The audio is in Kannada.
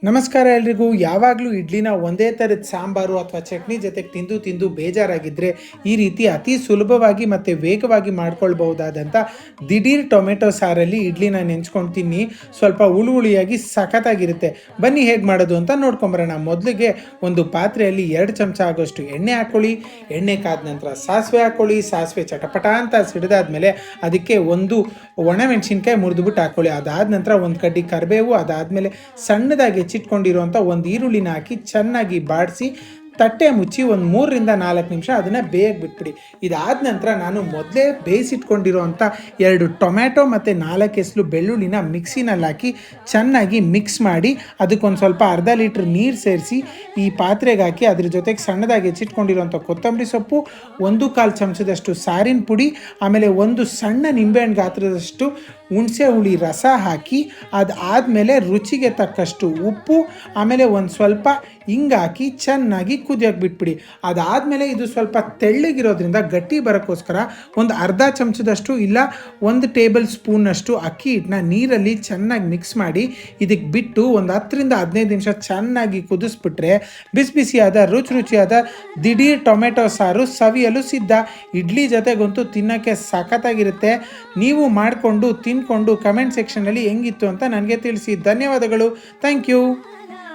ನಮಸ್ಕಾರ ಎಲ್ರಿಗೂ. ಯಾವಾಗಲೂ ಇಡ್ಲಿನ ಒಂದೇ ಥರದ ಸಾಂಬಾರು ಅಥವಾ ಚಟ್ನಿ ಜೊತೆಗೆ ತಿಂದು ತಿಂದು ಬೇಜಾರಾಗಿದ್ದರೆ ಈ ರೀತಿ ಅತಿ ಸುಲಭವಾಗಿ ಮತ್ತು ವೇಗವಾಗಿ ಮಾಡ್ಕೊಳ್ಬಹುದಾದಂಥ ದಿಢೀರ್ ಟೊಮೆಟೊ ಸಾರಲ್ಲಿ ಇಡ್ಲಿನ ನೆಂಚ್ಕೊಂಡು ತಿನ್ನಿ. ಸ್ವಲ್ಪ ಹುಳಿಯಾಗಿ ಸಖತ್ತಾಗಿರುತ್ತೆ. ಬನ್ನಿ ಹೇಗೆ ಮಾಡೋದು ಅಂತ ನೋಡ್ಕೊಂಬರೋಣ. ಮೊದಲಿಗೆ ಒಂದು ಪಾತ್ರೆಯಲ್ಲಿ 2 ಚಮಚ ಆಗೋಷ್ಟು ಎಣ್ಣೆ ಹಾಕ್ಕೊಳ್ಳಿ. ಎಣ್ಣೆ ಕಾದ ನಂತರ ಸಾಸಿವೆ ಹಾಕ್ಕೊಳ್ಳಿ. ಸಾಸಿವೆ ಚಟಪಟ ಅಂತ ಸಿಡಿದಾದ್ಮೇಲೆ ಅದಕ್ಕೆ ಒಂದು ಒಣಮೆಣಸಿನ್ಕಾಯಿ ಮುರಿದುಬಿಟ್ಟು ಹಾಕ್ಕೊಳ್ಳಿ. ಅದಾದ ನಂತರ ಒಂದು ಕಡ್ಡಿ ಕರಿಬೇವು, ಅದಾದಮೇಲೆ ಸಣ್ಣದಾಗಿ ಹೆಚ್ಚಿಟ್ಕೊಂಡಿರುವಂಥ ಒಂದು ಈರುಳ್ಳಿನ ಹಾಕಿ ಚೆನ್ನಾಗಿ ಬಾಡಿಸಿ ತಟ್ಟೆ ಮುಚ್ಚಿ ಒಂದು 3ರಿಂದ 4 ನಿಮಿಷ ಅದನ್ನು ಬೇಯಕ್ಕೆ ಬಿಟ್ಬಿಡಿ. ಇದಾದ ನಂತರ ನಾನು ಮೊದಲೇ ಬೇಯಿಸಿಟ್ಕೊಂಡಿರೋವಂಥ 2 ಟೊಮ್ಯಾಟೊ ಮತ್ತು 4 ಎಸಳು ಬೆಳ್ಳುಳ್ಳಿನ ಮಿಕ್ಸಿನಲ್ಲಿ ಹಾಕಿ ಚೆನ್ನಾಗಿ ಮಿಕ್ಸ್ ಮಾಡಿ ಅದಕ್ಕೊಂದು ಸ್ವಲ್ಪ ಅರ್ಧ ಲೀಟ್ರ್ ನೀರು ಸೇರಿಸಿ ಈ ಪಾತ್ರೆಗೆ ಹಾಕಿ ಅದ್ರ ಜೊತೆಗೆ ಸಣ್ಣದಾಗಿ ಹೆಚ್ಚಿಟ್ಕೊಂಡಿರೋಂಥ ಕೊತ್ತಂಬರಿ ಸೊಪ್ಪು, 1/4 ಚಮಚದಷ್ಟು ಸಾರಿನ ಪುಡಿ, ಆಮೇಲೆ ಒಂದು ಸಣ್ಣ ನಿಂಬೆಹಣ್ಣು ಗಾತ್ರದಷ್ಟು ಹುಣಸೆ ಹುಳಿ ರಸ ಹಾಕಿ ಅದಾದಮೇಲೆ ರುಚಿಗೆ ತಕ್ಕಷ್ಟು ಉಪ್ಪು, ಆಮೇಲೆ ಒಂದು ಸ್ವಲ್ಪ ಹಿಂಗೆ ಹಾಕಿ ಚೆನ್ನಾಗಿ ಕುದಿಯೋಕೆ ಬಿಟ್ಬಿಡಿ. ಅದಾದಮೇಲೆ ಇದು ಸ್ವಲ್ಪ ತೆಳ್ಳಗಿರೋದ್ರಿಂದ ಗಟ್ಟಿ ಬರೋಕ್ಕೋಸ್ಕರ ಒಂದು ಅರ್ಧ ಚಮಚದಷ್ಟು ಇಲ್ಲ 1 ಟೇಬಲ್ ಸ್ಪೂನಷ್ಟು ಅಕ್ಕಿ ಹಿಟ್ಟನ್ನ ನೀರಲ್ಲಿ ಚೆನ್ನಾಗಿ ಮಿಕ್ಸ್ ಮಾಡಿ ಇದಕ್ಕೆ ಬಿಟ್ಟು ಒಂದು 10ರಿಂದ 15 ನಿಮಿಷ ಚೆನ್ನಾಗಿ ಕುದಿಸ್ಬಿಟ್ರೆ ಬಿಸಿಯಾದ ರುಚಿಯಾದ ದಿಢೀರ್ ಟೊಮೆಟೊ ಸಾರು ಸವಿಯಲು ಸಿದ್ಧ. ಇಡ್ಲಿ ಜೊತೆಗಂತೂ ತಿನ್ನೋಕ್ಕೆ ಸಖತ್ತಾಗಿರುತ್ತೆ. ನೀವು ಮಾಡಿಕೊಂಡು ತಿನ್ಕೊಂಡು ಕಮೆಂಟ್ ಸೆಕ್ಷನಲ್ಲಿ ಹೆಂಗಿತ್ತು ಅಂತ ನನಗೆ ತಿಳಿಸಿ. ಧನ್ಯವಾದಗಳು. Thank you.